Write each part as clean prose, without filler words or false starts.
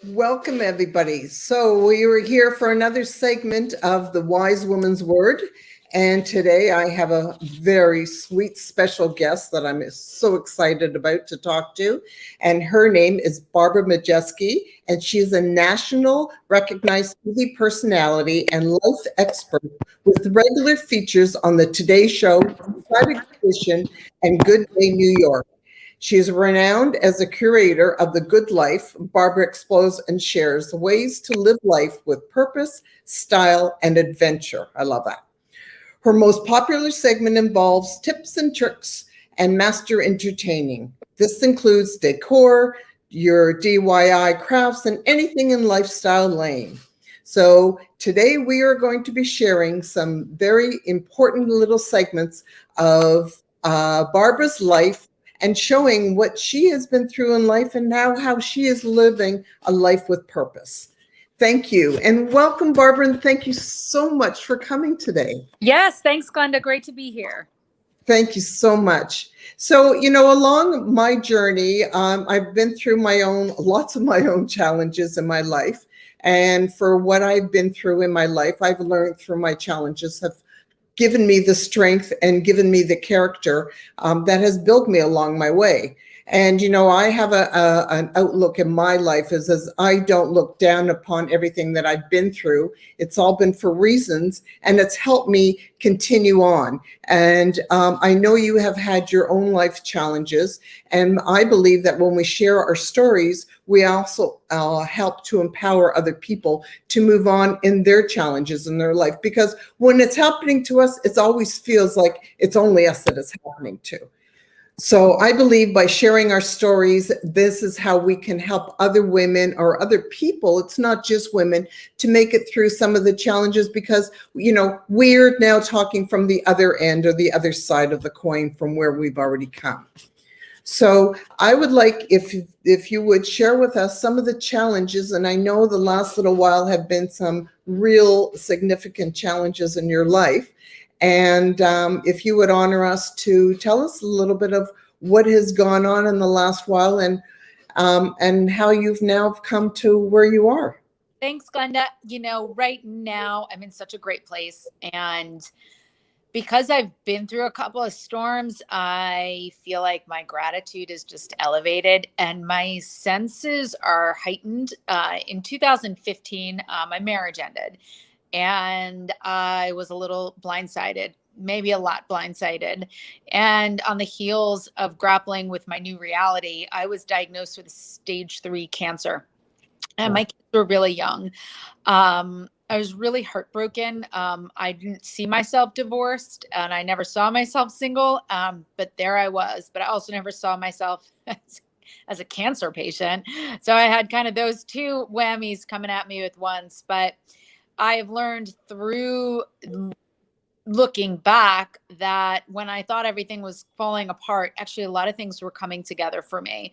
Welcome, everybody. So, we were here for another segment of the Wise Woman's Word. And today I have a very sweet special guest that I'm so excited about to talk to. And her name is Barbara Majeski, and she is a national recognized TV personality and life expert with regular features on the Today Show, Private Edition, and Good Day New York. She is renowned as a curator of the good life. Barbara explores and shares ways to live life with purpose, style, and adventure. I love that. Her most popular segment involves tips and tricks and master entertaining. This includes decor, your DIY crafts, and anything in lifestyle lane. So today we are going to be sharing some very important little segments of Barbara's life and showing what she has been through in life and now how she is living a life with purpose. Thank you. And welcome, Barbara. And thank you so much for coming today. Yes, thanks, Glenda. Great to be here. Thank you so much. So, along my journey, I've been through lots of my own challenges in my life. And for what I've been through in my life, I've learned through my challenges have given me the strength and given me the character that has built me along my way. And I have an outlook in my life as I don't look down upon everything that I've been through. It's all been for reasons, and it's helped me continue on. And I know you have had your own life challenges, and I believe that when we share our stories, we also help to empower other people to move on in their challenges in their life. Because when it's happening to us, it always feels like it's only us that it's happening to. So I believe by sharing our stories, this is how we can help other women or other people, it's not just women, to make it through some of the challenges because, we're now talking from the other end or the other side of the coin from where we've already come. So I would like if you would share with us some of the challenges, and I know the last little while have been some real significant challenges in your life. And if you would honor us to tell us a little bit of what has gone on in the last while and how you've now come to where you are. Thanks, Glenda. Right now I'm in such a great place. And because I've been through a couple of storms, I feel like my gratitude is just elevated and my senses are heightened. In 2015, my marriage ended. And I was a little blindsided, maybe a lot blindsided. And on the heels of grappling with my new reality, I was diagnosed with stage 3 cancer. And my kids were really young. I was really heartbroken. I didn't see myself divorced and I never saw myself single. But there I was. But I also never saw myself as a cancer patient. So I had kind of those two whammies coming at me at once. But I have learned through looking back that when I thought everything was falling apart, actually a lot of things were coming together for me.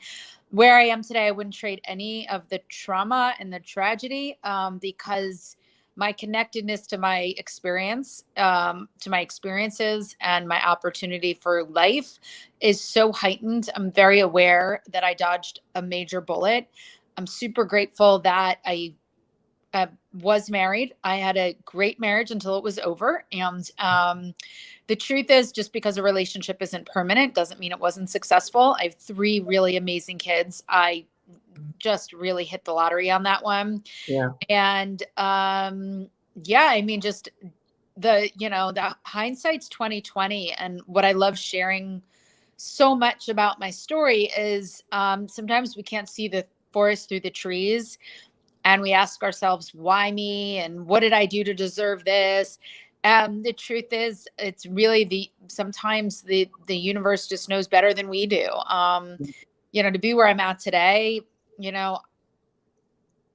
Where I am today, I wouldn't trade any of the trauma and the tragedy because my connectedness to my experience, to my experiences and my opportunity for life is so heightened. I'm very aware that I dodged a major bullet. I'm super grateful that I was married. I had a great marriage until it was over. And the truth is, just because a relationship isn't permanent doesn't mean it wasn't successful. I have 3 really amazing kids. I just really hit the lottery on that one. Yeah. And just the hindsight's 2020. And what I love sharing so much about my story is sometimes we can't see the forest through the trees. And we ask ourselves, why me? And what did I do to deserve this? The truth is, it's really sometimes the universe just knows better than we do. To be where I'm at today,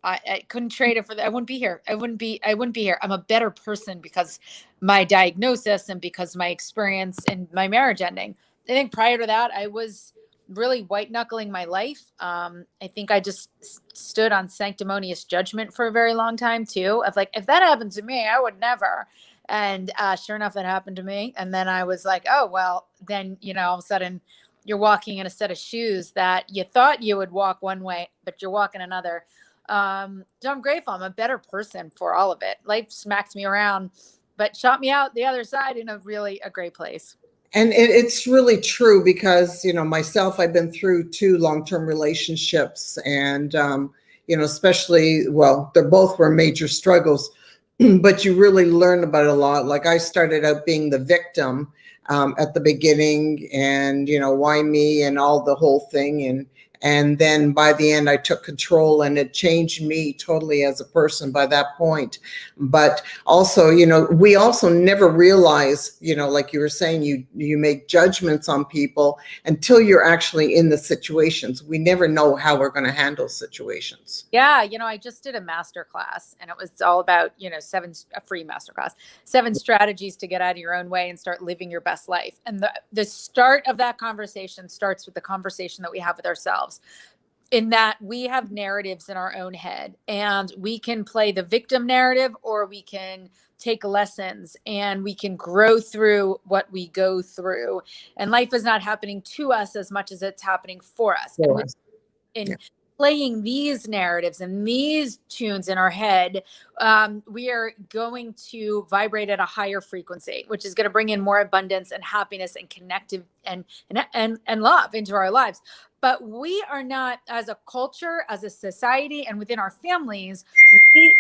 I couldn't trade it for that. I wouldn't be here. I wouldn't be here. I'm a better person because my diagnosis and because my experience in my marriage ending. I think prior to that, I was really white knuckling my life. I think I just stood on sanctimonious judgment for a very long time too. Of like, if that happened to me, I would never. And sure enough, that happened to me. And then I was like, oh, well, then, all of a sudden you're walking in a set of shoes that you thought you would walk one way, but you're walking another. So I'm grateful. I'm a better person for all of it. Life smacked me around, but shot me out the other side in a great place. And it's really true because, myself, I've been through 2 long-term relationships, and, especially, well, they're both were major struggles, but you really learn about it a lot. Like, I started out being the victim at the beginning, and, why me and all the whole thing. And then by the end, I took control, and it changed me totally as a person by that point. But also, we also never realize, like you were saying, you make judgments on people until you're actually in the situations. We never know how we're going to handle situations. Yeah, I just did a master class, and it was all about, a free master class, 7 strategies to get out of your own way and start living your best life. And the start of that conversation starts with the conversation that we have with ourselves, in that we have narratives in our own head, and we can play the victim narrative, or we can take lessons and we can grow through what we go through. And life is not happening to us as much as it's happening for us. For And us. in Yeah. playing these narratives and these tunes in our head, we are going to vibrate at a higher frequency, which is going to bring in more abundance and happiness and connective and love into our lives. But we are not, as a culture, as a society, and within our families, we,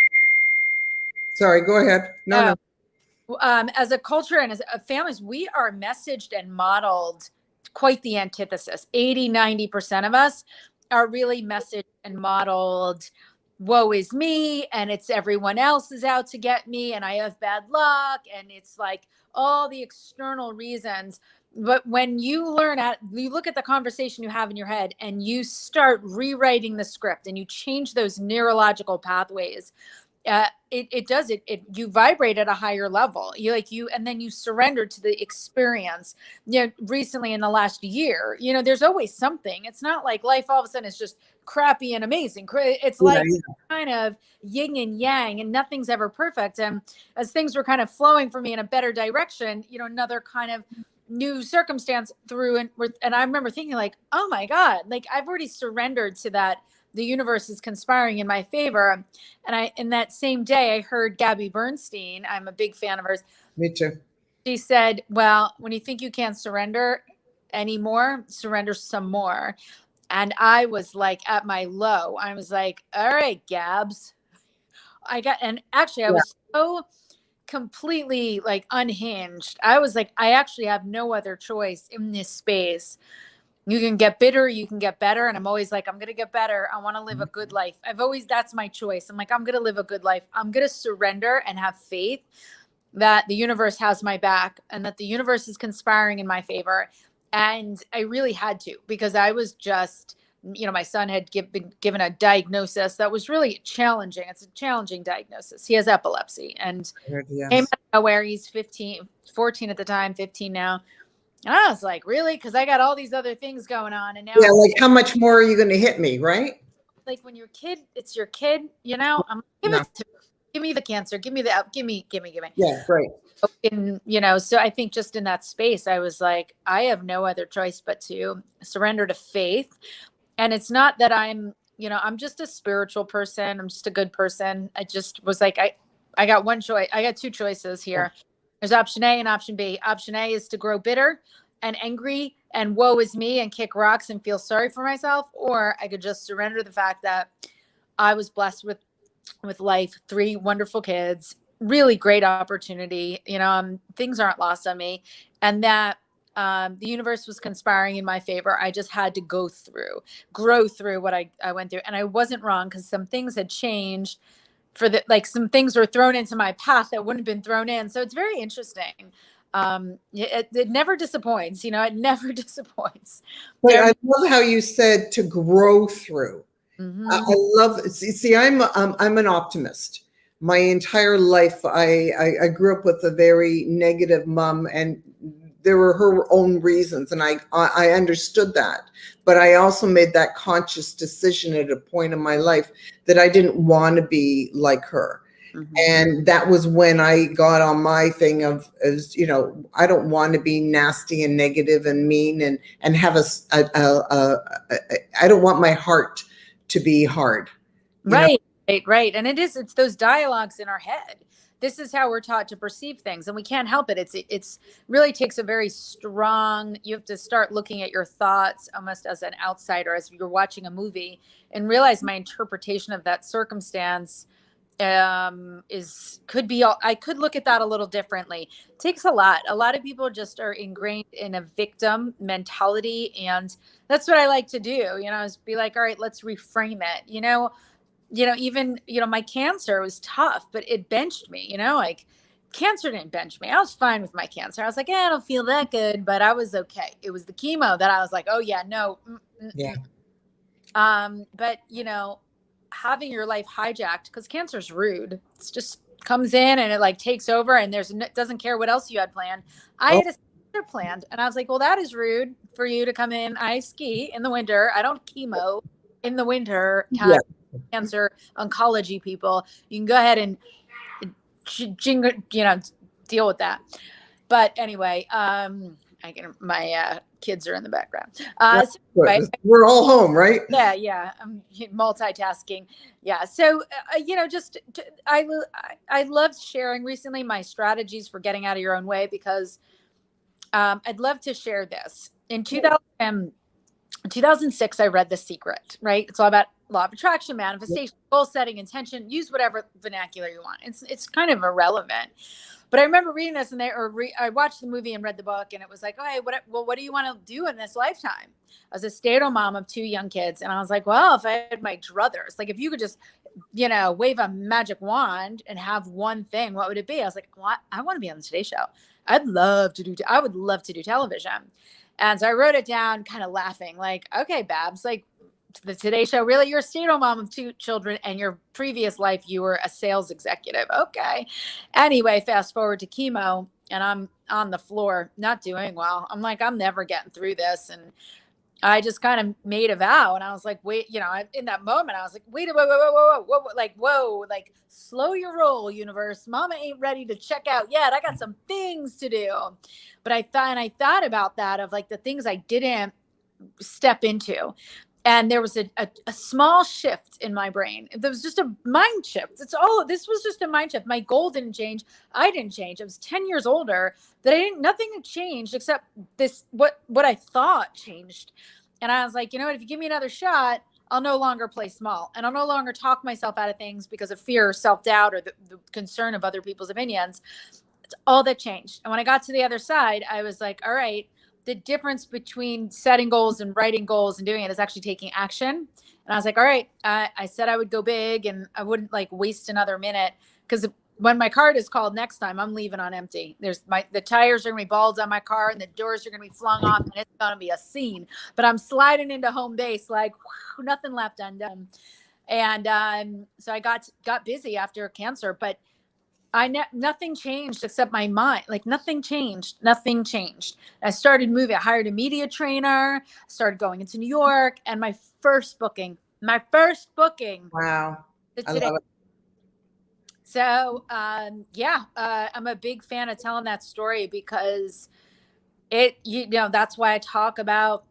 Sorry, go ahead. No. as a culture and as a families, we are messaged and modeled quite the antithesis. 80-90% of us are really messaged and modeled, woe is me, and it's everyone else is out to get me, and I have bad luck, and it's like all the external reasons. But when you you look at the conversation you have in your head, and you start rewriting the script, and you change those neurological pathways, you vibrate at a higher level. And then you surrender to the experience. Recently in the last year, there's always something. It's not like life all of a sudden is just crappy and amazing. It's like kind of yin and yang, and nothing's ever perfect. And as things were kind of flowing for me in a better direction, another kind of new circumstance through, and I remember thinking, like, oh my God, like, I've already surrendered to that. The universe is conspiring in my favor. And in that same day, I heard Gabby Bernstein. I'm a big fan of hers. Me too. She said, well, when you think you can't surrender anymore, surrender some more. And I was like at my low. I was like, all right, Gabs. And actually I was so completely like unhinged. I was like, I actually have no other choice in this space. You can get bitter, you can get better. And I'm always like, I'm going to get better. I want to live a good life. That's my choice. I'm like, I'm going to live a good life. I'm going to surrender and have faith that the universe has my back, and that the universe is conspiring in my favor. And I really had to, because I was just, my son had been given a diagnosis that was really challenging. It's a challenging diagnosis. He has epilepsy, and came out of nowhere. He's 14 at the time, 15 now. And I was like, really? Because I got all these other things going on. And now, like, how much more are you going to hit me, right? Like, when you're a kid, it's your kid, I'm like, give me the cancer. Give me. Yeah, right. And, so I think just in that space, I was like, I have no other choice but to surrender to faith. And it's not that I'm just a spiritual person. I'm just a good person. I just was like, I got one choice. I got 2 choices here. Yeah. There's option A and option B. Option A is to grow bitter and angry and woe is me and kick rocks and feel sorry for myself. Or I could just surrender to the fact that I was blessed with life, 3 wonderful kids, really great opportunity. Things aren't lost on me. And that the universe was conspiring in my favor. I just had to grow through what I went through. And I wasn't wrong, because some things had changed some things were thrown into my path that wouldn't have been thrown in. So it's very interesting. It never disappoints, it never disappoints. But I love how you said to grow through. Mm-hmm. I love, see, I'm an optimist. My entire life, I grew up with a very negative mom, and there were her own reasons, and I understood that. But I also made that conscious decision at a point in my life that I didn't want to be like her. Mm-hmm. And that was when I got on my thing of, I don't want to be nasty and negative and mean and have I don't want my heart to be hard. you know? Right. And it's those dialogues in our head. This is how we're taught to perceive things, and we can't help it. It's really takes a very strong, you have to start looking at your thoughts almost as an outsider, as you're watching a movie, and realize my interpretation of that circumstance could be I could look at that a little differently. It takes a lot of people just are ingrained in a victim mentality, and that's what I like to do, is be like, all right, let's reframe it. Even my cancer was tough, but it benched me. Like, cancer didn't bench me. I was fine with my cancer. I was like, I don't feel that good, but I was okay. It was the chemo that I was like, oh yeah, no. Yeah. But having your life hijacked, because cancer's rude. It's just comes in and it like takes over, and doesn't care what else you had planned. I had a cancer planned, and I was like, well, that is rude for you to come in. I ski in the winter. I don't chemo in the winter time. Yeah. Cancer oncology people, you can go ahead and deal with that. But anyway, my kids are in the background. We're all home, right? Yeah. I'm multitasking. Yeah. So, I love sharing recently my strategies for getting out of your own way, because I'd love to share this. In 2006, I read The Secret, right? It's all about law of attraction, manifestation, goal setting, intention. Use whatever vernacular you want. It's kind of irrelevant. But I remember reading this, and I watched the movie and read the book, and it was like, okay, what do you want to do in this lifetime? I was a stay-at-home mom of 2 young kids, and I was like, well, if I had my druthers, like if you could just, wave a magic wand and have one thing, what would it be? I was like, well, I want to be on the Today Show. I would love to do television. And so I wrote it down, kind of laughing, like, okay, Babs, like, the Today Show, really? You're a stay-at-home mom of 2 children, and your previous life, you were a sales executive. Okay. Anyway, fast forward to chemo, and I'm on the floor, not doing well. I'm like, I'm never getting through this. And I just kind of made a vow, and I was like, wait, in that moment, I was like, wait, whoa, like, slow your roll, universe. Mama ain't ready to check out yet. I got some things to do. But I thought about that, of like the things I didn't step into. And there was a small shift in my brain. There was just a mind shift. This was just a mind shift. My goal didn't change. I didn't change. I was 10 years older, nothing had changed except what I thought changed. And I was like, if you give me another shot, I'll no longer play small, and I'll no longer talk myself out of things because of fear or self-doubt or the concern of other people's opinions. It's all that changed. And when I got to the other side, I was like, all right, the difference between setting goals and writing goals and doing it is actually taking action. And I was like, all right, I said I would go big, and I wouldn't like waste another minute, because when my card is called next time, I'm leaving on empty. The tires are gonna be balled on my car, and the doors are gonna be flung off, and it's gonna be a scene. But I'm sliding into home base like, whew, nothing left undone. And so I got busy after cancer, but nothing changed except my mind. Like nothing changed. I started moving. I hired a media trainer, started going into New York, and my first booking. Wow. I love it. So, I'm a big fan of telling that story, because that's why I talk about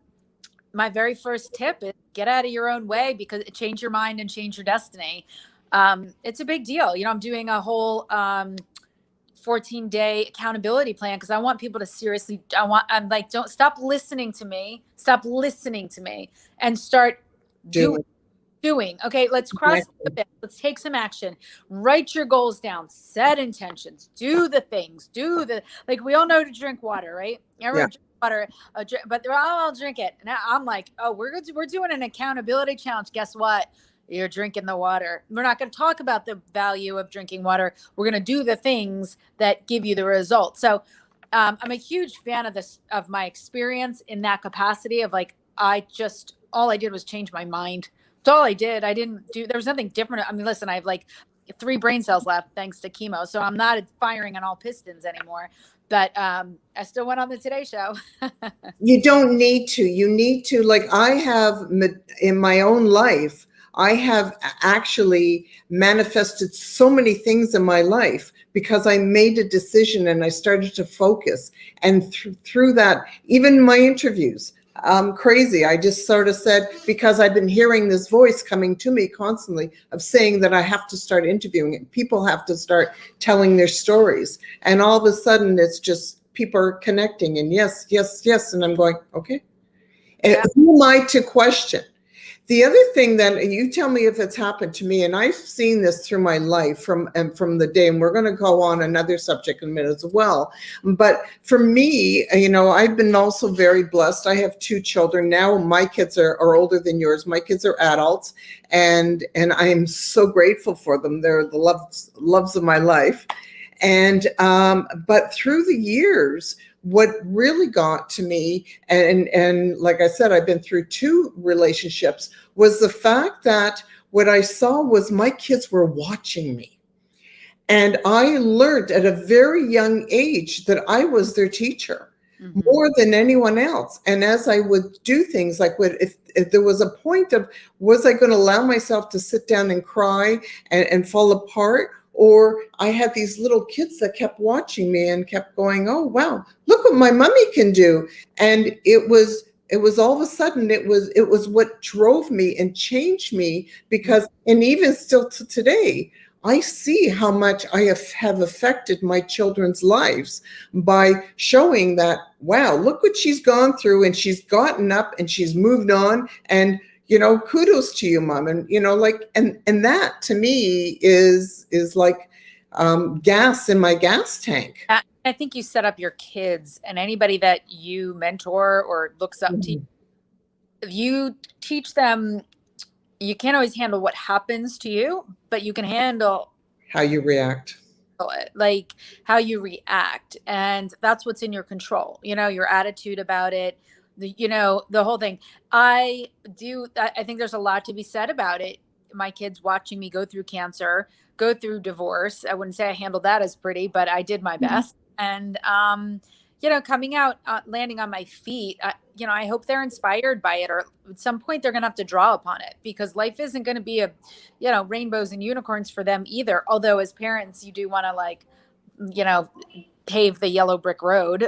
my very first tip is get out of your own way, because it change your mind and change your destiny. It's a big deal. I'm doing a whole 14-day accountability plan, because I want people to seriously, I'm like, don't stop listening to me and start doing. Okay, let's cross the bit. Let's take some action. Write your goals down, set intentions, do the things, like we all know to drink water, right? Everyone drink water, but they're all drink it. And I'm like, oh, we're doing an accountability challenge. Guess what? You're drinking the water. We're not going to talk about the value of drinking water. We're going to do the things that give you the result. So I'm a huge fan of of my experience in that capacity of like, all I did was change my mind. That's all I did. There was nothing different. I mean, listen, I have like 3 brain cells left thanks to chemo. So I'm not firing on all pistons anymore. But I still went on the Today Show. You don't need to. You need to, like I have in my own life, I have actually manifested so many things in my life because I made a decision and I started to focus. And through that, even my interviews, crazy. I just sort of said, because I've been hearing this voice coming to me constantly of saying that I have to start interviewing it. People have to start telling their stories. And all of a sudden it's just people are connecting and yes, yes, yes. And I'm going, okay. And who am I to question? The other thing that you tell me if it's happened to me, and I've seen this through my life from the day, and we're going to go on another subject in a minute as well. But for me, I've been also very blessed. I have 2 children now. My kids are older than yours. My kids are adults, and I am so grateful for them. They're the loves of my life. And but through the years, what really got to me, and like I said, I've been through 2 relationships, was the fact that what I saw was my kids were watching me. And I learned at a very young age that I was their teacher more than anyone else. And as I would do things like if there was a point of, was I going to allow myself to sit down and cry and fall apart? Or I had these little kids that kept watching me and kept going, oh, wow, look what my mommy can do. And it was all of a sudden, it was what drove me and changed me, because, and even still to today, I see how much I have affected my children's lives by showing that, wow, look what she's gone through, and she's gotten up and she's moved on, and kudos to you, Mom. And and that to me is like gas in my gas tank. I think you set up your kids and anybody that you mentor or looks up to. You teach them, you can't always handle what happens to you, but you can handle how you react. Like how you react, and that's what's in your control. Your attitude about it. The whole thing. I think there's a lot to be said about it. My kids watching me go through cancer, go through divorce. I wouldn't say I handled that as pretty, but I did my best. And, coming out, landing on my feet, I hope they're inspired by it, or at some point they're going to have to draw upon it, because life isn't going to be rainbows and unicorns for them either. Although as parents, you do want to pave the yellow brick road.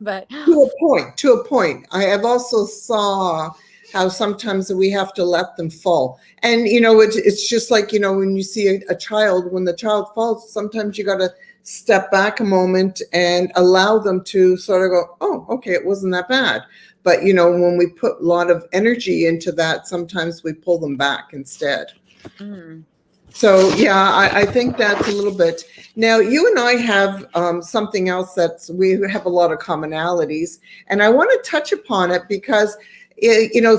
But to a point. I have also saw how sometimes we have to let them fall. And, it's just like, when you see a child, when the child falls, sometimes you got to step back a moment and allow them to sort of go, oh, okay, it wasn't that bad. But, when we put a lot of energy into that, sometimes we pull them back instead. So, yeah, I think that's a little bit. Now, you and I have something else we have a lot of commonalities, and I want to touch upon it because,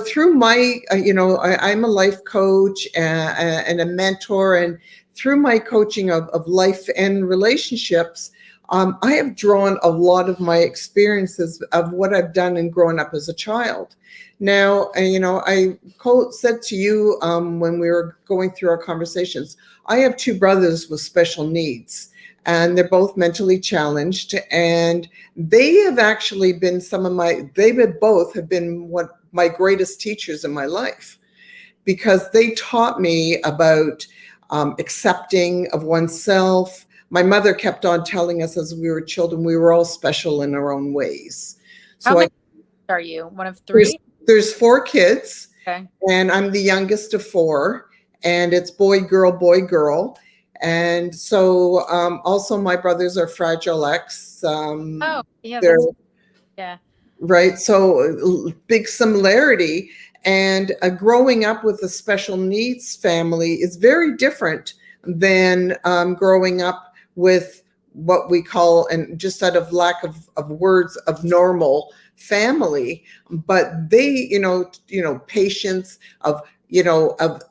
through my, I'm a life coach and a mentor, and through my coaching of life and relationships, I have drawn a lot of my experiences of what I've done in growing up as a child. Now, I said to you when we were going through our conversations, I have 2 brothers with special needs, and they're both mentally challenged, and they have actually been both have been what my greatest teachers in my life, because they taught me about accepting of oneself. My mother kept on telling us as we were children, we were all special in our own ways. So how many are you? One of 3? There's 4 kids. Okay. And I'm the youngest of 4, and it's boy, girl. And so also my brothers are Fragile X. Oh, yeah. Yeah. Right. So big similarity. And growing up with a special needs family is very different than growing up with what we call, and just out of lack of words, of normal family. But they, patience of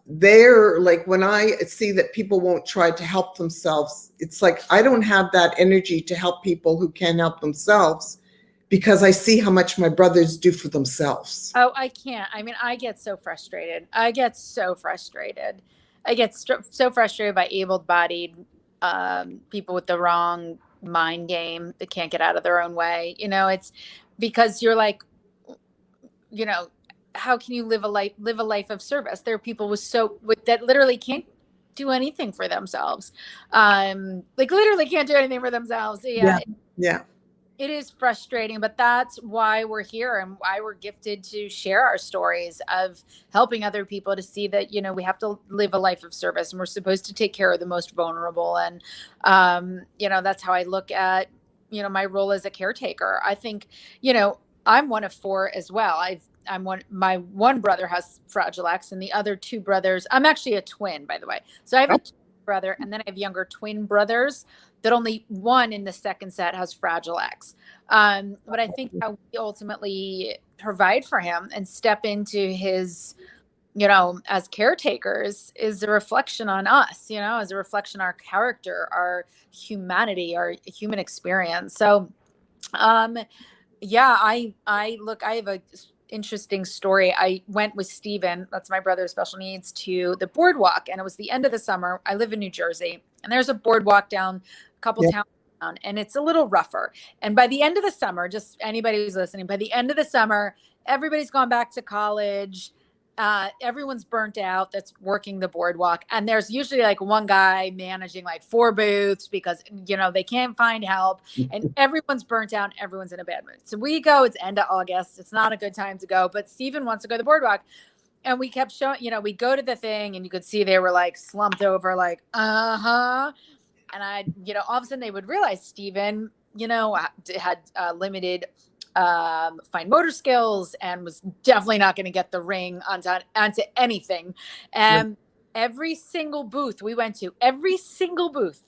their, like, when I see that people won't try to help themselves, it's like I don't have that energy to help people who can't help themselves, because I see how much my brothers do for themselves. Oh, I can't. I mean, I get so frustrated. I get so frustrated by able-bodied people with the wrong mind game that can't get out of their own way. It's because you're like, how can you live a life of service? There are people that literally can't do anything for themselves. Like literally can't do anything for themselves. Yeah. Yeah. It is frustrating, but that's why we're here and why we're gifted to share our stories of helping other people to see that, you know, we have to live a life of service and we're supposed to take care of the most vulnerable. And, you know, that's how I look at, you know, my role as a caretaker. I think, you know, I'm one of four as well. My one brother has Fragile X and the other two brothers, I'm actually a twin, by the way. So I have a twin brother and then I have younger twin brothers that only one in the second set has Fragile X. But I think how we ultimately provide for him and step into his, you know, as caretakers is a reflection on us, you know, as a reflection on our character, our humanity, our human experience. So, yeah, I look, I have a interesting story. I went with Steven, that's my brother with special needs, to the boardwalk, and it was the end of the summer. I live in New Jersey, and there's a boardwalk down a couple towns down, and it's a little rougher. And by the end of the summer, just anybody who's listening, by the end of the summer, everybody's gone back to college. Everyone's burnt out that's working the boardwalk, and there's usually like one guy managing like 4 booths because, you know, they can't find help, and everyone's burnt out, everyone's in a bad mood. So we go, it's end of August, it's not a good time to go, but Steven wants to go to the boardwalk, and we kept showing, you know, we go to the thing and you could see they were like slumped over, like and I, you know, all of a sudden they would realize Steven, you know, had limited fine motor skills and was definitely not going to get the ring onto anything. And every single booth we went to, every single booth,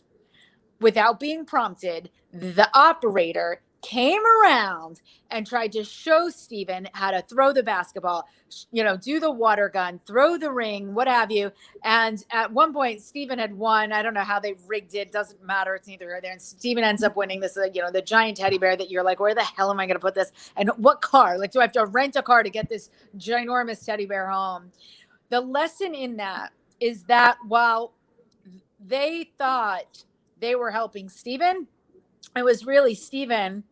without being prompted, the operator came around and tried to show Steven how to throw the basketball, you know, do the water gun, throw the ring, what have you. And at one point, Steven had won. I don't know how they rigged it. Doesn't matter. It's neither here there. And Steven ends up winning this, you know, the giant teddy bear that you're like, where the hell am I going to put this? And what car? Like, do I have to rent a car to get this ginormous teddy bear home? The lesson in that is that while they thought they were helping Steven, it was really Steven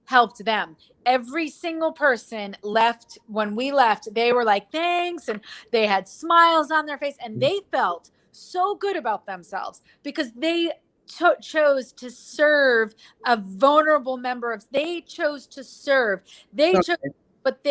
helped them. Every single person left, when we left, they were like, thanks. And they had smiles on their face and they felt so good about themselves because they chose to serve a vulnerable member of, they chose to serve. They chose, but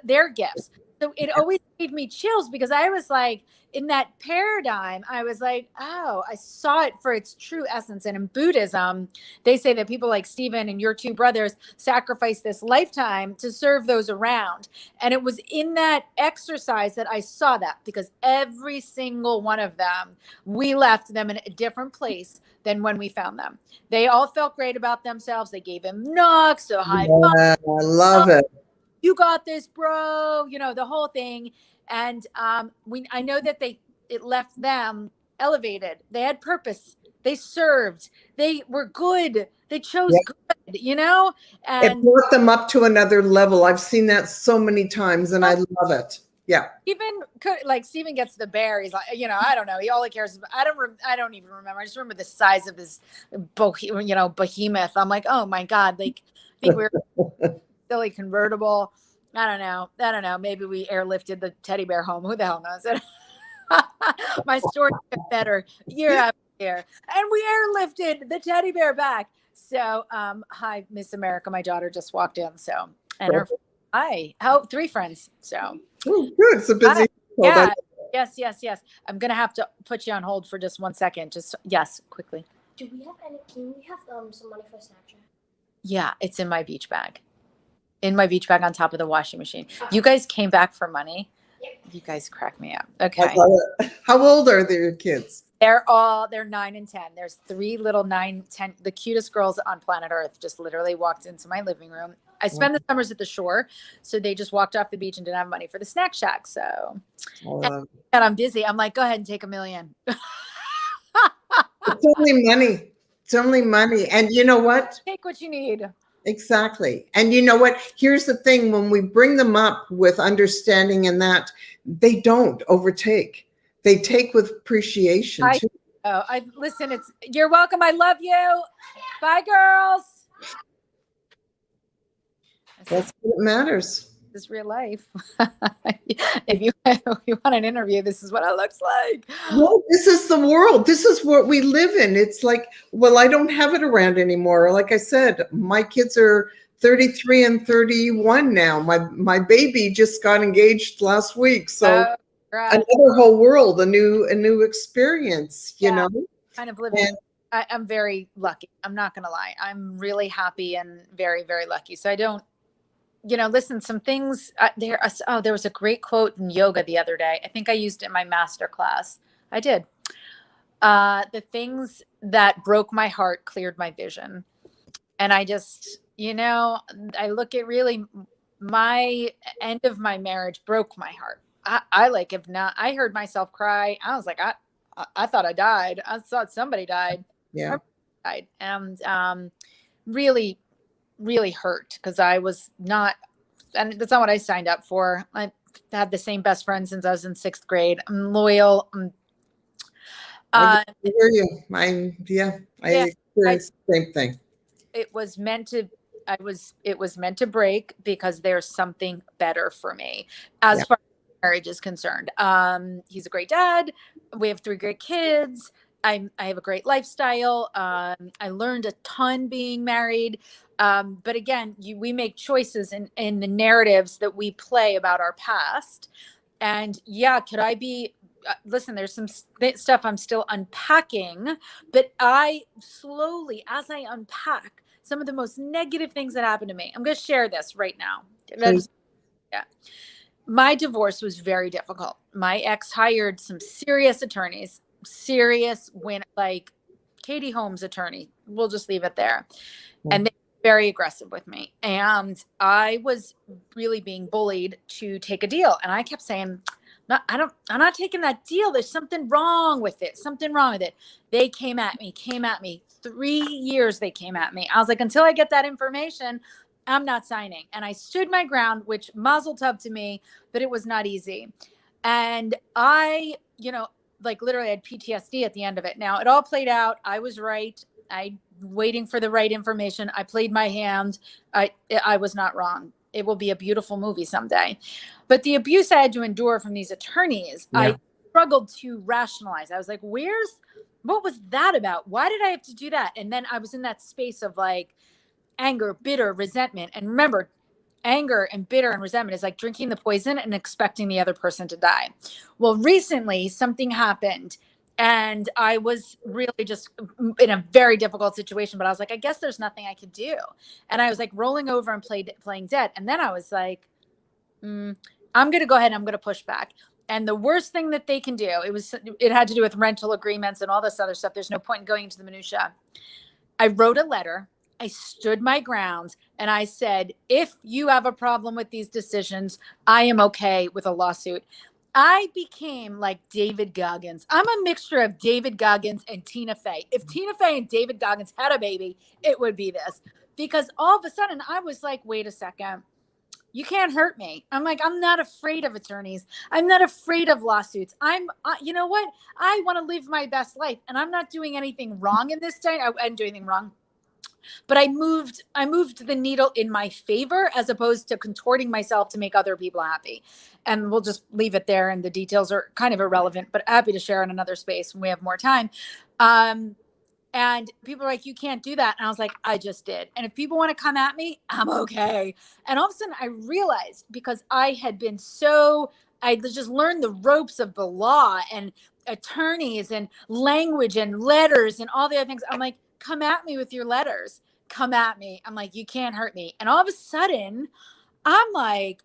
their gifts. So it always gave me chills because I was like, in that paradigm, I was like, oh, I saw it for its true essence. And in Buddhism, they say that people like Steven and your two brothers sacrifice this lifetime to serve those around. And it was in that exercise that I saw that, because every single one of them, we left them in a different place than when we found them. They all felt great about themselves. They gave him knocks, so high five. I love it. You got this, bro. You know, the whole thing. And I know that it left them elevated. They had purpose. They served. They were good. They chose good, you know? And it brought them up to another level. I've seen that so many times and I love it. Yeah. Even like Steven gets the bear. He's like, you know, I don't know. All he cares about, I don't even remember. I just remember the size of his, behemoth. I'm like, oh my God. Like, I think we're silly convertible. I don't know. Maybe we airlifted the teddy bear home. Who the hell knows? My story gets better year after year. And we airlifted the teddy bear back. So, hi, Miss America. My daughter just walked in. So, and her, hi, 3 friends. So, good. It's a busy. Yeah. Yes. I'm going to have to put you on hold for just 1 second. Yes, quickly. Can we have some money for Snapchat? Yeah, it's in my beach bag. On top of the washing machine. You guys came back for money? Yep. You guys crack me up. Okay. How old are their kids? They're 9 and 10. There's 3 little 9, 10, the cutest girls on planet Earth just literally walked into my living room. I spend the summers at the shore. So they just walked off the beach and didn't have money for the snack shack. So, and I'm busy. I'm like, go ahead and take $1 million. It's only money. It's only money. And you know what? Take what you need. Exactly. And you know what? Here's the thing. When we bring them up with understanding and that, they don't overtake. They take with appreciation too. Listen, you're welcome. I love you. Bye, girls. That's what matters. This is real life. If you want an interview, this is what it looks like. Well, this is the world. This is what we live in. It's like, well, I don't have it around anymore. Like I said, my kids are 33 and 31 now. My baby just got engaged last week. So another whole world, a new experience, you know. Kind of living. I'm very lucky. I'm not going to lie. I'm really happy and very, very lucky. So I don't, listen, some things there was a great quote in yoga the other day. I think I used it in my master class. I did. The things that broke my heart cleared my vision. And I just, I look at really my end of my marriage broke my heart. I heard myself cry. I was like, I thought I died. I thought somebody died. Yeah. I died. And really, really hurt because I was not, and that's not what I signed up for. I had the same best friend since I was in 6th grade. I'm loyal. I hear you. I experienced the same thing. It was meant to break because there's something better for me as far as marriage is concerned. He's a great dad. We have 3 great kids. I have a great lifestyle. I learned a ton being married. But again, we make choices in the narratives that we play about our past. And could I be, listen, there's some stuff I'm still unpacking, but I slowly, as I unpack some of the most negative things that happened to me, I'm going to share this right now. My divorce was very difficult. My ex hired some serious attorneys. Like Katie Holmes' attorney. We'll just leave it there. And they were very aggressive with me. And I was really being bullied to take a deal. And I kept saying, I'm not taking that deal. There's something wrong with it. They came at me. 3 years they came at me. I was like, until I get that information, I'm not signing. And I stood my ground, which mazel tov to me, but it was not easy. And I, literally had PTSD at the end of it. Now it all played out. I was right. I waiting for the right information. I played my hand. I was not wrong. It will be a beautiful movie someday. But the abuse I had to endure from these attorneys, I struggled to rationalize. I was like, what was that about? Why did I have to do that? And then I was in that space of like anger, bitter, resentment. And remember, anger and bitter and resentment is like drinking the poison and expecting the other person to die. Well, recently something happened and I was really just in a very difficult situation, but I was like, I guess there's nothing I could do. And I was like rolling over and playing dead. And then I was like, I'm going to go ahead and I'm going to push back. And the worst thing that they can do, it had to do with rental agreements and all this other stuff. There's no point in going into the minutia. I wrote a letter. I stood my ground and I said, if you have a problem with these decisions, I am okay with a lawsuit. I became like David Goggins. I'm a mixture of David Goggins and Tina Fey. If Tina Fey and David Goggins had a baby, it would be this. Because all of a sudden I was like, wait a second. You can't hurt me. I'm like, I'm not afraid of attorneys. I'm not afraid of lawsuits. You know what? I want to live my best life and I'm not doing anything wrong in this day. I didn't do anything wrong. But I moved the needle in my favor as opposed to contorting myself to make other people happy. And we'll just leave it there. And the details are kind of irrelevant, but happy to share in another space when we have more time. And people are like, you can't do that. And I was like, I just did. And if people want to come at me, I'm okay. And all of a sudden I realized, because I just learned the ropes of the law and attorneys and language and letters and all the other things. I'm like, come at me with your letters. Come at me. I'm like, you can't hurt me. And all of a sudden, I'm like,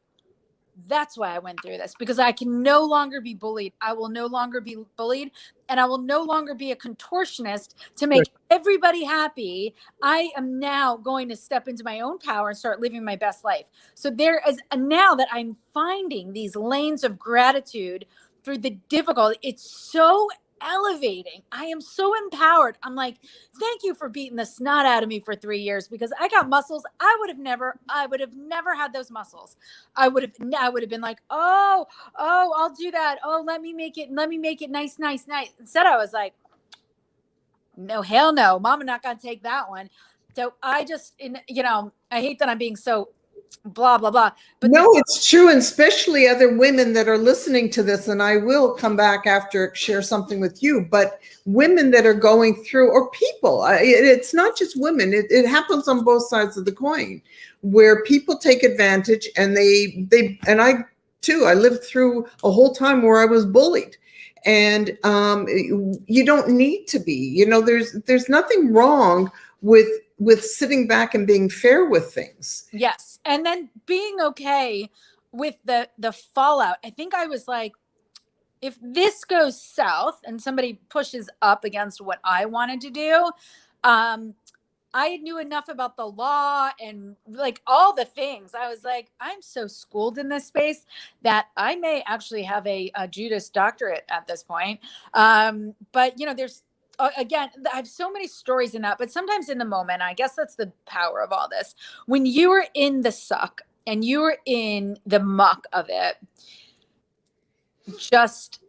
that's why I went through this, because I can no longer be bullied. I will no longer be bullied. And I will no longer be a contortionist to make everybody happy. I am now going to step into my own power and start living my best life. So there is now that I'm finding these lanes of gratitude through the difficult, it's so elevating. I am so empowered. I'm like, thank you for beating the snot out of me for 3 years, because I got muscles. I would have never had those muscles. I would have been like, oh, I'll do that. Oh, let me make it nice. Instead, I was like, no, hell no, mama not gonna take that one. So I just, I hate that I'm being so blah, blah, blah. But no, it's true. And especially other women that are listening to this, and I will come back after share something with you, but women that are going through, or people, it's not just women. It happens on both sides of the coin where people take advantage, and and I too, I lived through a whole time where I was bullied. And you don't need to be, there's nothing wrong with sitting back and being fair with things. yes. And then being okay with the fallout. I think I was like, if this goes south and somebody pushes up against what I wanted to do, I knew enough about the law and like all the things. I was like, I'm so schooled in this space that I may actually have a Juris Doctorate at this point. But there's, again, I have so many stories in that, but sometimes in the moment, I guess that's the power of all this. When you are in the suck and you are in the muck of it, just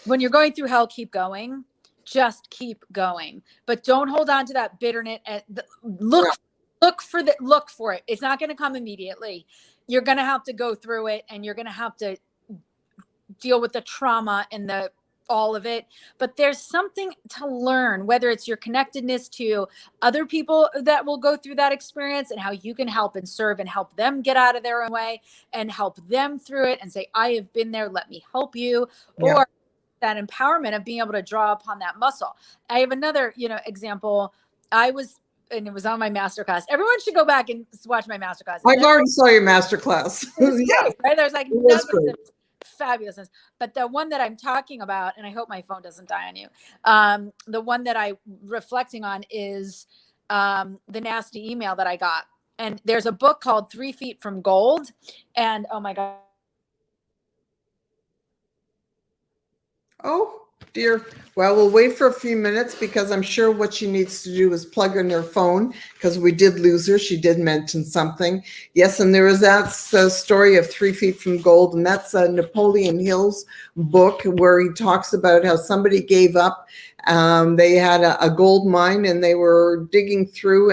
when you're going through hell, keep going. Just keep going, but don't hold on to that bitterness. Look for it. It's not going to come immediately. You're going to have to go through it, and you're going to have to deal with the trauma and all of it. But there's something to learn, whether it's your connectedness to other people that will go through that experience and how you can help and serve and help them get out of their own way and help them through it and say, I have been there. Let me help you. Yeah. Or that empowerment of being able to draw upon that muscle. I have another, example. And it was on my masterclass. Everyone should go back and watch my masterclass. I already saw your masterclass. Yeah, right? There's like nothing fabulousness. But the one that I'm talking about, and I hope my phone doesn't die on you. The one that I'm reflecting on is the nasty email that I got. And there's a book called 3 Feet from Gold. And oh my God. Oh dear. Well, we'll wait for a few minutes because I'm sure what she needs to do is plug in her phone because we did lose her. She did mention something. Yes, and there is that story of 3 Feet from Gold, and that's Napoleon Hill's book where he talks about how somebody gave up. They had a gold mine and they were digging through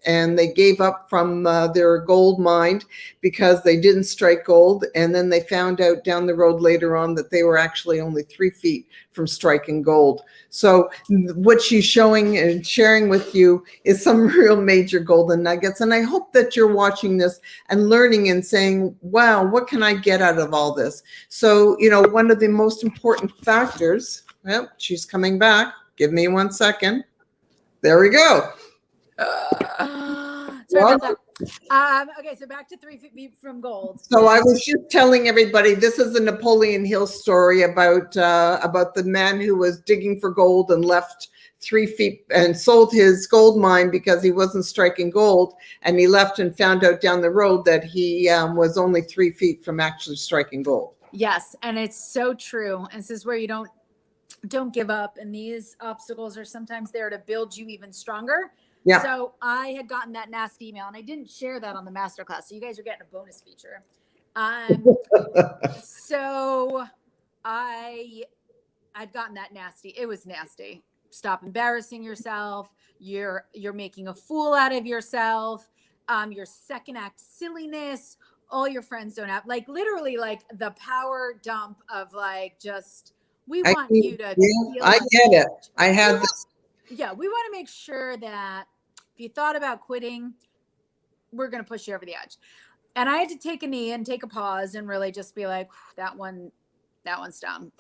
and they gave up from their gold mine because they didn't strike gold. And then they found out down the road later on that they were actually only 3 feet from striking gold. So what she's showing and sharing with you is some real major golden nuggets. And I hope that you're watching this and learning and saying, wow, what can I get out of all this? So, one of the most important factors, well, she's coming back. Give me 1 second. There we go. Sorry about that. Okay, so back to 3 Feet from Gold. So I was just telling everybody this is a Napoleon Hill story about the man who was digging for gold and left 3 feet and sold his gold mine because he wasn't striking gold, and he left and found out down the road that he was only 3 feet from actually striking gold. Yes, and it's so true. And this is where you don't give up, and these obstacles are sometimes there to build you even stronger. Yeah. So I had gotten that nasty email, and I didn't share that on the masterclass. So you guys are getting a bonus feature. So I'd gotten that nasty. It was nasty. Stop embarrassing yourself. You're making a fool out of yourself. Your second act silliness. All your friends don't have, like, literally, like the power dump of like, just, we want you to. I get it. I had this. Yeah, we want to make sure that if you thought about quitting, we're going to push you over the edge. And I had to take a knee and take a pause and really just be like, that one's dumb.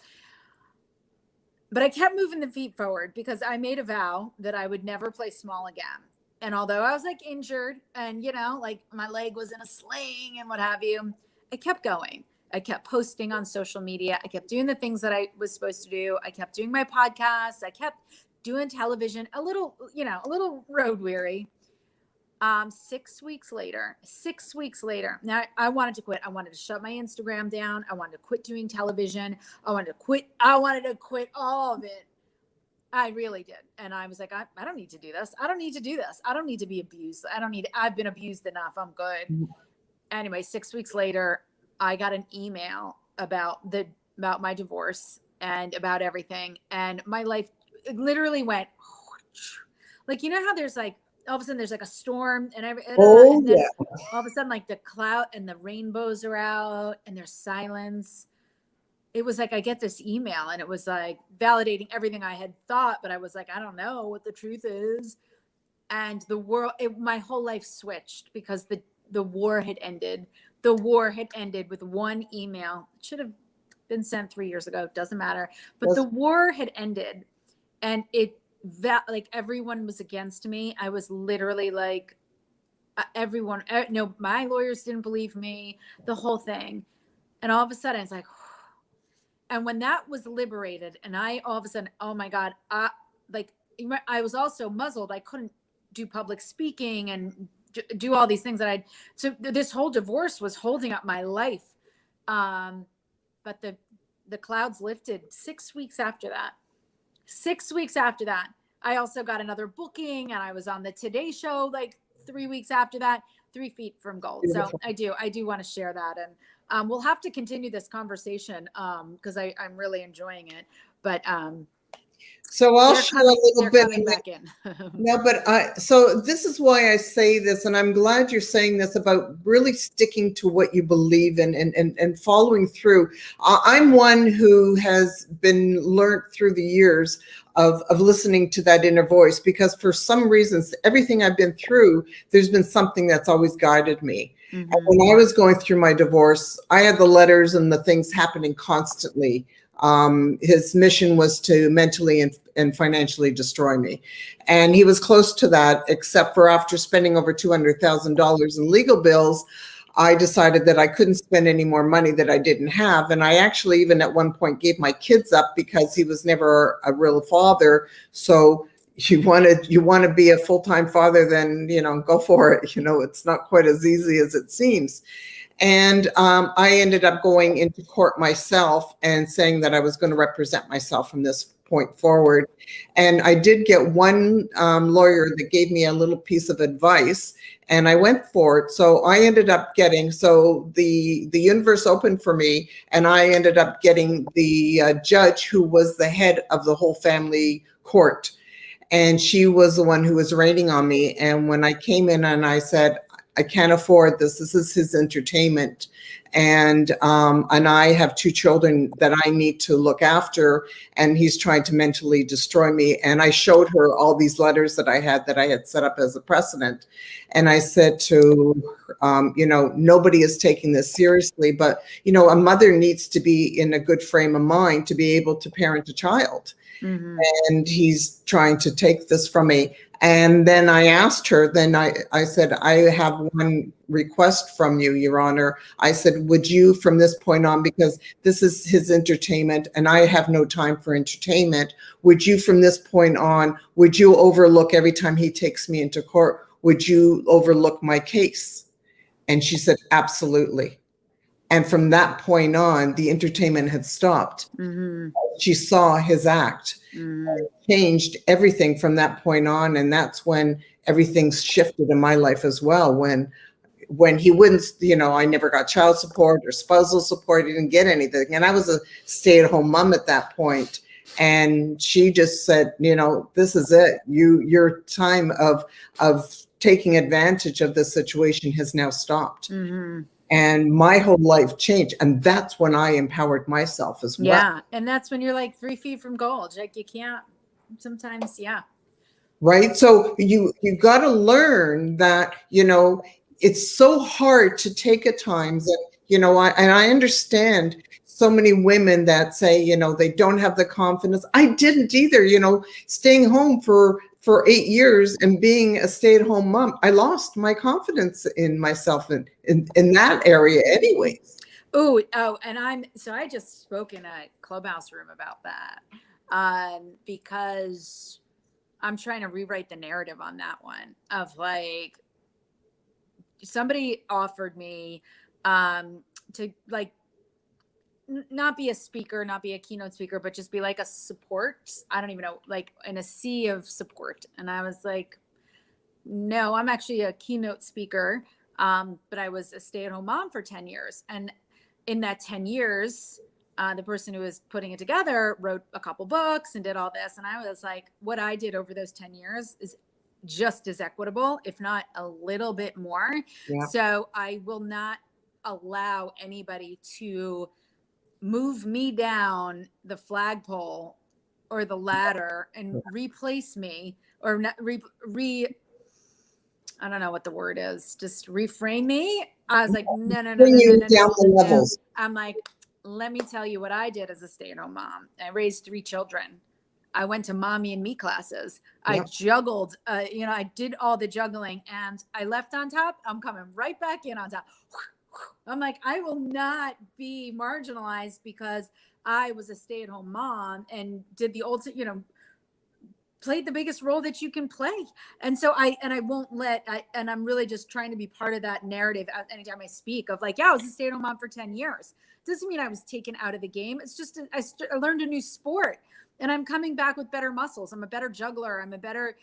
But I kept moving the feet forward because I made a vow that I would never play small again. And although I was like injured and, like my leg was in a sling and what have you, I kept going. I kept posting on social media. I kept doing the things that I was supposed to do. I kept doing my podcasts. I kept doing television, a little road weary. 6 weeks later, now I wanted to quit. I wanted to shut my Instagram down. I wanted to quit doing television. I wanted to quit all of it. I really did. And I was like, I don't need to do this. I don't need to do this. I don't need to be abused. I've been abused enough. I'm good. Anyway, 6 weeks later, I got an email about my divorce and about everything. And my life, it literally went like, how there's like all of a sudden there's like a storm and Oh, and then yeah. all of a sudden like the cloud and the rainbows are out and there's silence. It was like I get this email and it was like validating everything I had thought, but I was like, I don't know what the truth is. And the world, my whole life switched because the war had ended. The war had ended with one email. It should have been sent 3 years ago. Doesn't matter. But the war had ended, and like everyone was against me. I was literally like, everyone. No, my lawyers didn't believe me. The whole thing, and all of a sudden it's like, and when that was liberated, and I all of a sudden, oh my God, I was also muzzled. I couldn't do public speaking and do all these things that so this whole divorce was holding up my life. But the clouds lifted 6 weeks after that. 6 weeks after that, I also got another booking and I was on the Today Show like 3 weeks after that, 3 feet from gold. Beautiful. So I do want to share that. And we'll have to continue this conversation because I'm really enjoying it. But so I'll share a little bit. Back in. No, but so this is why I say this, and I'm glad you're saying this about really sticking to what you believe in and following through. I'm one who has been learned through the years of listening to that inner voice, because for some reasons, everything I've been through, there's been something that's always guided me. Mm-hmm. And when I was going through my divorce, I had the letters and the things happening constantly. His mission was to mentally and financially destroy me. And he was close to that, except for after spending over $200,000 in legal bills, I decided that I couldn't spend any more money that I didn't have. And I actually even at one point gave my kids up because he was never a real father. So you want to be a full-time father, then, go for it. It's not quite as easy as it seems. And I ended up going into court myself and saying that I was going to represent myself from this point forward. And I did get one lawyer that gave me a little piece of advice, and I went for it. So I ended up getting, the universe opened for me, and I ended up getting the judge who was the head of the whole family court. And she was the one who was rating on me. And when I came in and I said, I can't afford this. This is his entertainment. And I have 2 children that I need to look after, and he's trying to mentally destroy me. And I showed her all these letters that I had set up as a precedent. And I said to, nobody is taking this seriously, but, a mother needs to be in a good frame of mind to be able to parent a child. Mm-hmm. And he's trying to take this from me. And then I asked her, I said, I have one request from you, Your Honor. I said, would you from this point on, because this is his entertainment and I have no time for entertainment, would you from this point on, would you overlook every time he takes me into court, would you overlook my case? And she said, absolutely. And from that point on, the entertainment had stopped. Mm-hmm. She saw his act. Mm-hmm. Changed everything from that point on. And that's when everything shifted in my life as well. When he wouldn't, I never got child support or spousal support. He didn't get anything. And I was a stay-at-home mom at that point. And she just said, this is it. Your time of taking advantage of this situation has now stopped. Mm-hmm. And my whole life changed. And that's when I empowered myself as well. Yeah. And that's when you're like 3 feet from gold. Like you can't sometimes. Yeah. Right. So you got to learn that, it's so hard to take at times that, I understand so many women that say, they don't have the confidence. I didn't either, staying home for 8 years and being a stay-at-home mom, I lost my confidence in myself in that area anyways. Oh, and I just spoke in a clubhouse room about that because I'm trying to rewrite the narrative on that one of like, somebody offered me to like, not be a speaker, not be a keynote speaker, but just be like a support. I don't even know, like in a sea of support. And I was like, no, I'm actually a keynote speaker. But I was a stay-at-home mom for 10 years. And in that 10 years, the person who was putting it together wrote a couple books and did all this. And I was like, what I did over those 10 years is just as equitable, if not a little bit more. Yeah. So I will not allow anybody to move me down the flagpole or the ladder and replace me, or not I don't know what the word is, just reframe me. I was like, no. Bring you down the levels. I'm like, let me tell you what I did as a stay-at-home mom. I raised 3 children. I went to mommy and me classes. I juggled, I did all the juggling, and I left on top. I'm coming right back in on top. I'm like, I will not be marginalized because I was a stay-at-home mom and did the old, played the biggest role that you can play. And so I won't and I'm really just trying to be part of that narrative anytime I speak of like, I was a stay-at-home mom for 10 years. Doesn't mean I was taken out of the game. It's just, I learned a new sport. And I'm coming back with better muscles. I'm a better juggler. I'm a better,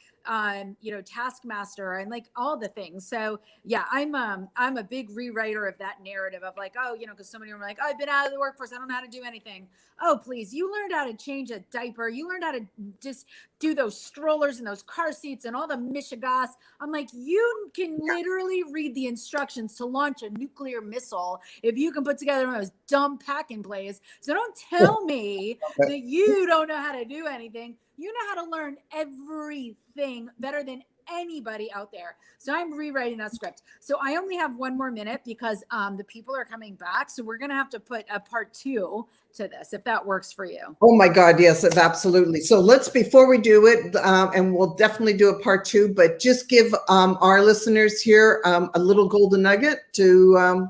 taskmaster, and like all the things. So yeah, I'm a big rewriter of that narrative of like, because so many are like, I've been out of the workforce, I don't know how to do anything. Oh, please, you learned how to change a diaper. You learned how to just do those strollers and those car seats and all the mishigas. I'm like, you can literally read the instructions to launch a nuclear missile if you can put together one of those dumb pack and plays. So don't tell me that you don't know how to do anything. You know how to learn everything better than anybody out there. So I'm rewriting that script. So I only have 1 more minute because the people are coming back. So we're going to have to put a part 2 to this, if that works for you. Oh my God, yes, absolutely. So before we do it, and we'll definitely do a part 2, but just give our listeners here a little golden nugget to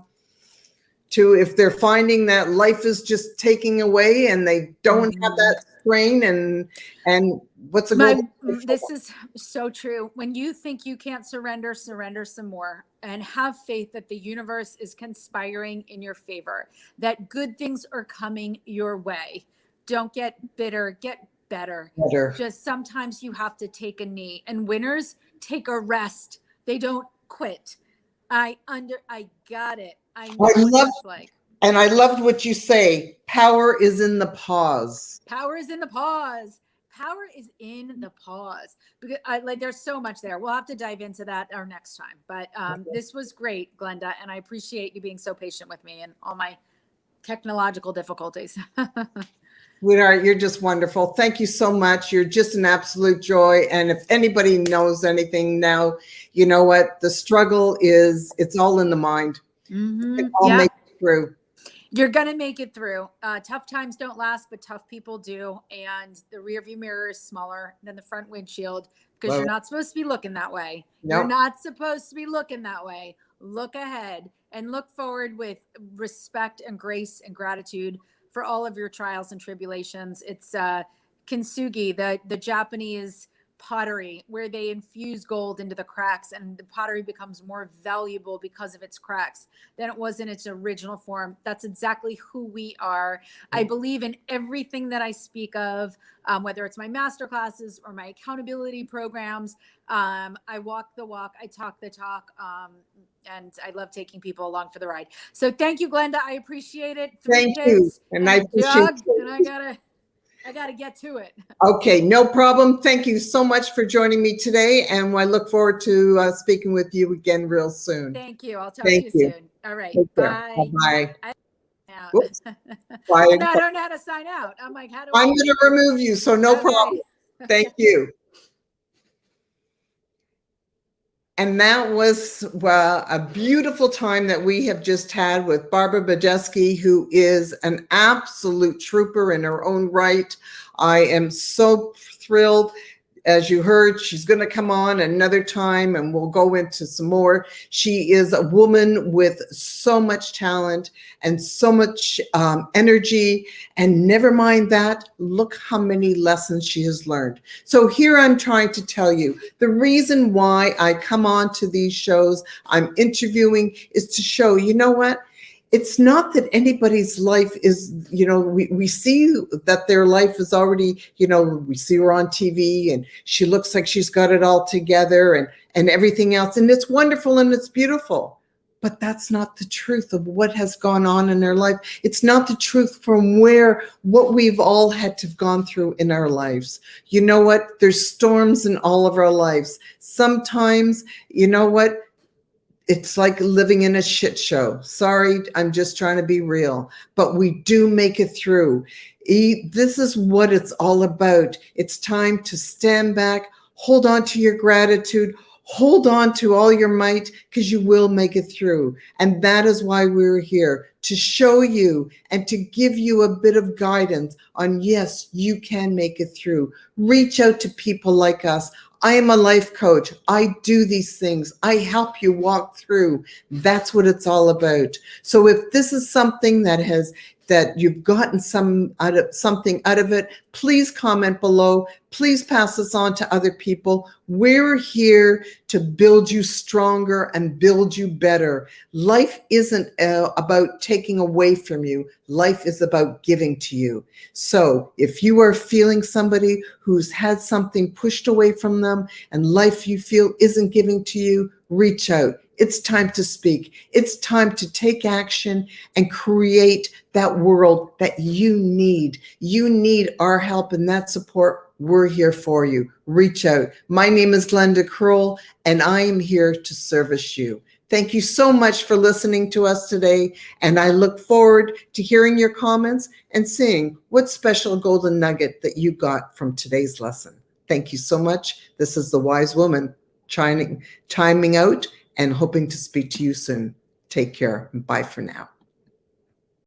if they're finding that life is just taking away and they don't have that strain, and what's this is so true. When you think you can't surrender some more, and have faith that the universe is conspiring in your favor, that good things are coming your way. Don't get bitter, get better. Just sometimes you have to take a knee, and winners take a rest. They don't quit. I got it. I know what it's like. And I loved what you say. Power is in the pause. Power is in the pause. Power is in the pause. Because there's so much there. We'll have to dive into that our next time. But this was great, Glenda, and I appreciate you being so patient with me and all my technological difficulties. Sweetheart, you're just wonderful. Thank you so much. You're just an absolute joy. And if anybody knows anything now, you know what? The struggle it's all in the mind. It all makes it through. You're going to make it through. Tough times don't last, but tough people do. And the rearview mirror is smaller than the front windshield because you're not supposed to be looking that way. Nope. You're not supposed to be looking that way. Look ahead and look forward with respect and grace and gratitude for all of your trials and tribulations. It's kintsugi, the Japanese pottery, where they infuse gold into the cracks, and the pottery becomes more valuable because of its cracks than it was in its original form. That's exactly who we are. I believe in everything that I speak of, whether it's my master classes or my accountability programs. I walk the walk, I talk the talk, and I love taking people along for the ride. So thank you, Glenda. I appreciate it. Thank you. And I appreciate it. And I gotta get to it. Okay, no problem. Thank you so much for joining me today, and I look forward to speaking with you again real soon. Thank you. I'll talk to you soon. All right. Bye. Bye. Bye. No, I don't know how to sign out. I'm like, how do I'm going to remove you, so no problem. Thank you. And that was a beautiful time that we have just had with Barbara Majeski, who is an absolute trooper in her own right. I am so thrilled. As you heard, she's going to come on another time and we'll go into some more. She is a woman with so much talent and so much energy. And never mind that, look how many lessons she has learned. So here I'm trying to tell you, the reason why I come on to these shows I'm interviewing is to show, you know what? It's not that anybody's life is, we see that their life is already, we see her on TV and she looks like she's got it all together and everything else. And it's wonderful and it's beautiful. but that's not the truth of what has gone on in their life. It's not the truth from what we've all had to have gone through in our lives. You know what? There's storms in all of our lives. Sometimes, you know what? It's like living in a shit show. Sorry, I'm just trying to be real, but we do make it through. This is what it's all about. It's time to stand back, hold on to your gratitude, hold on to all your might, because you will make it through. And that is why we're here, to show you and to give you a bit of guidance on, yes, you can make it through. Reach out to people like us. I am a life coach. I do these things. I help you walk through. That's what it's all about. So if this is something that you've gotten something out of it, please comment below. Please pass this on to other people. We're here to build you stronger and build you better. Life isn't about taking away from you. Life is about giving to you. So if you are feeling somebody who's had something pushed away from them and life you feel isn't giving to you, reach out. It's time to speak. It's time to take action and create that world that you need. You need our help and that support. We're here for you. Reach out. My name is Glenda Kroll, and I am here to service you. Thank you so much for listening to us today, and I look forward to hearing your comments and seeing what special golden nugget that you got from today's lesson. Thank you so much. This is the Wise Woman chiming out and hoping to speak to you soon. Take care. Bye for now.